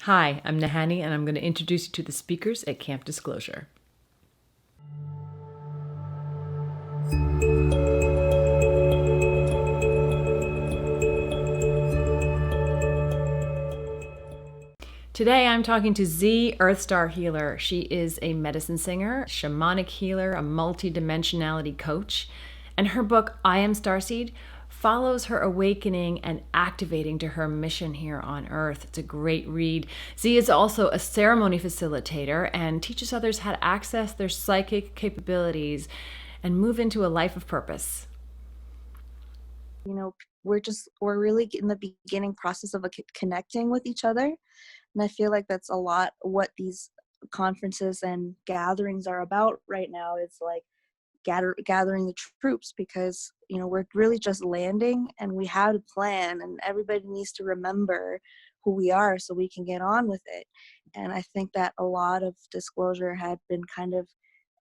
Hi, I'm Nahani, and I'm going to introduce you to the speakers at Camp Disclosure. Today I'm talking to Z, Earthstar healer. She is a medicine singer, shamanic healer, a multidimensionality coach, and her book, I Am Starseed, follows her awakening and activating to her mission here on Earth. It's a great read. Z is also a ceremony facilitator and teaches others how to access their psychic capabilities and move into a life of purpose. We're really in the beginning process of connecting with each other, and I feel like that's a lot what these conferences and gatherings are about right now. It's like gathering the troops, because we're really just landing and we have a plan, and everybody needs to remember who we are so we can get on with it. And I think that a lot of disclosure had been kind of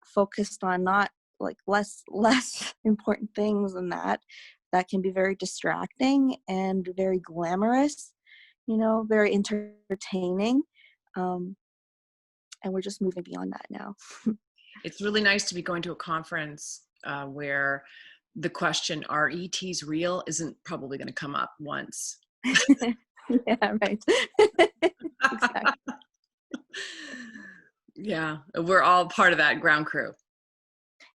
focused on not like less important things than that can be very distracting and very glamorous, very entertaining. um, and we're just moving beyond that now. It's really nice to be going to a conference where the question, are ETs real, isn't probably going to come up once. Yeah, right. Exactly. Yeah, we're all part of that ground crew.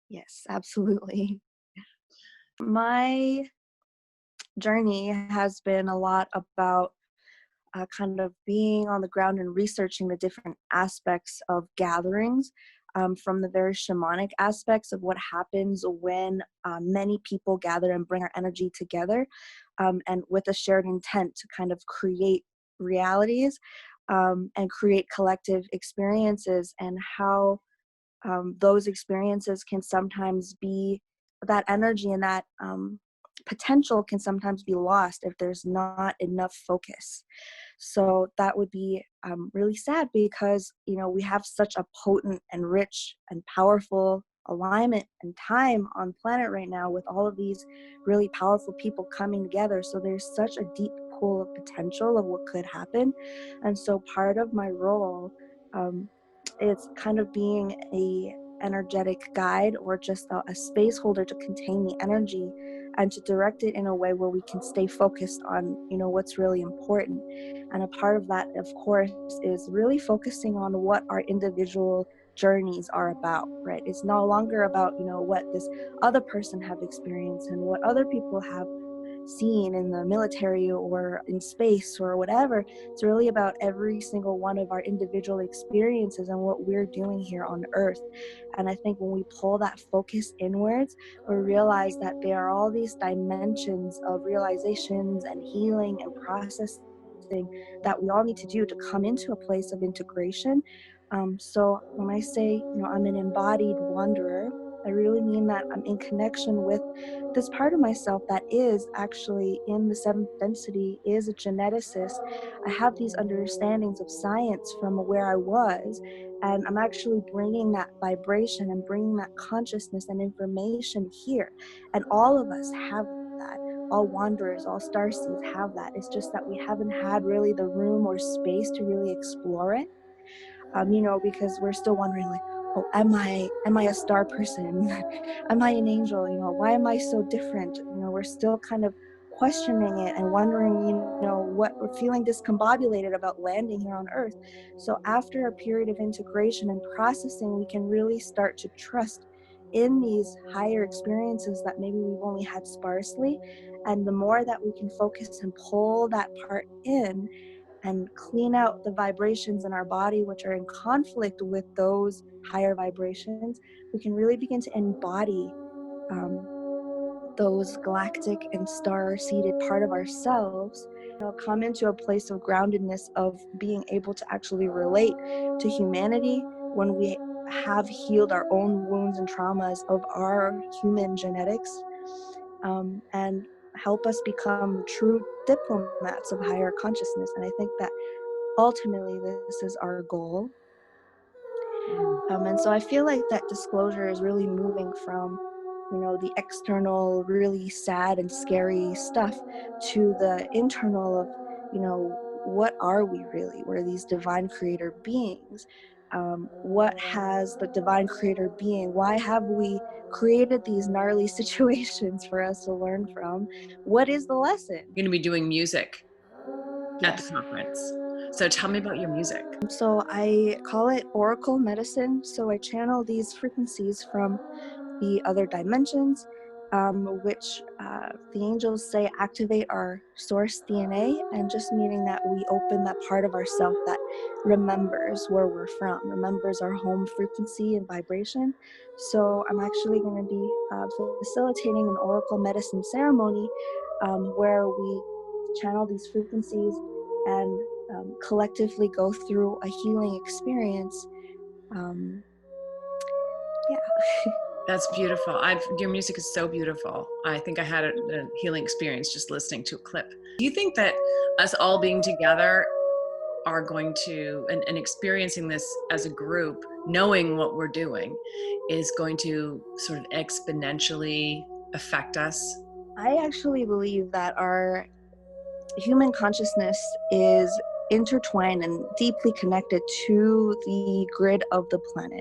Yes, absolutely. My journey has been a lot about kind of being on the ground and researching the different aspects of gatherings, from the very shamanic aspects of what happens when many people gather and bring our energy together, and with a shared intent to kind of create realities, and create collective experiences, and how those experiences can sometimes be that energy, and that potential can sometimes be lost if there's not enough focus. So that would be really sad, because we have such a potent and rich and powerful alignment and time on planet right now, with all of these really powerful people coming together. So there's such a deep pool of potential of what could happen. And so part of my role, um, it's kind of being a energetic guide, or just a space holder to contain the energy and to direct it in a way where we can stay focused on what's really important. And a part of that, of course, is really focusing on what our individual journeys are about, right? It's no longer about what this other person have experienced and what other people have seen in the military or in space or whatever. It's really about every single one of our individual experiences and what we're doing here on Earth. And I think when we pull that focus inwards, we realize that there are all these dimensions of realizations and healing and processing that we all need to do to come into a place of integration. So when I say, I'm an embodied wanderer, I really mean that I'm in connection with this part of myself that is actually in the seventh density, is a geneticist. I have these understandings of science from where I was, and I'm actually bringing that vibration and bringing that consciousness and information here. And all of us have that. All wanderers, all starseeds have that. It's just that we haven't had really the room or space to really explore it. Because we're still wondering, like, oh, am I a star person? Am I an angel? Why am I so different? We're still kind of questioning it and wondering, what we're feeling discombobulated about landing here on Earth. So after a period of integration and processing, we can really start to trust in these higher experiences that maybe we've only had sparsely. And the more that we can focus and pull that part in, and clean out the vibrations in our body which are in conflict with those higher vibrations, we can really begin to embody um, those galactic and star-seeded part of ourselves, come into a place of groundedness, of being able to actually relate to humanity when we have healed our own wounds and traumas of our human genetics, and help us become true diplomats of higher consciousness. And I think that ultimately this is our goal. And so I feel like that disclosure is really moving from the external really sad and scary stuff to the internal of what are we really? We're these divine creator beings. What has the divine creator being? Why have we created these gnarly situations for us to learn from? What is the lesson? You're going to be doing music at the Yes. conference. So tell me about your music. So I call it oracle medicine. So I channel these frequencies from the other dimensions, which the angels say activate our source DNA, and just meaning that we open that part of ourself that remembers where we're from, remembers our home frequency and vibration. So I'm actually going to be facilitating an oracle medicine ceremony where we channel these frequencies and collectively go through a healing experience. Um, yeah. That's beautiful. Your music is so beautiful. I think I had a healing experience just listening to a clip. Do you think that us all being together are going to, and experiencing this as a group, knowing what we're doing, is going to sort of exponentially affect us? I actually believe that our human consciousness is intertwined and deeply connected to the grid of the planet.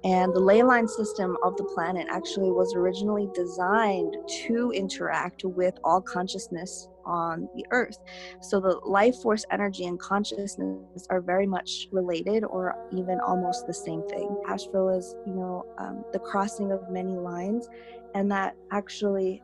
And the ley line system of the planet actually was originally designed to interact with all consciousness on the earth. So the life force energy and consciousness are very much related, or even almost the same thing. Asheville is, the crossing of many lines, and that actually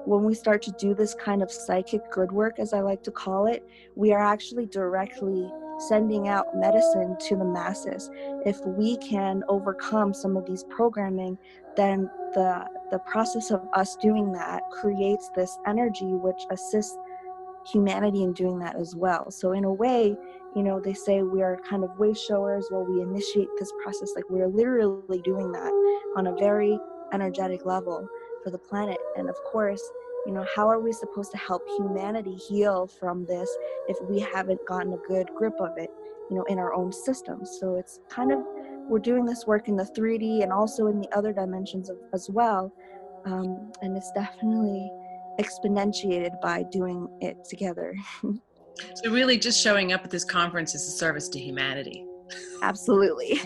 when we start to do this kind of psychic grid work, as I like to call it, we are actually directly sending out medicine to the masses. If we can overcome some of these programming, then the process of us doing that creates this energy which assists humanity in doing that as well. So in a way, they say we are kind of way showers while we initiate this process. Like, we're literally doing that on a very energetic level for the planet. And of course, how are we supposed to help humanity heal from this if we haven't gotten a good grip of it, in our own systems? So it's kind of, we're doing this work in the 3D and also in the other dimensions as well. And it's definitely exponentiated by doing it together. So really just showing up at this conference is a service to humanity. Absolutely.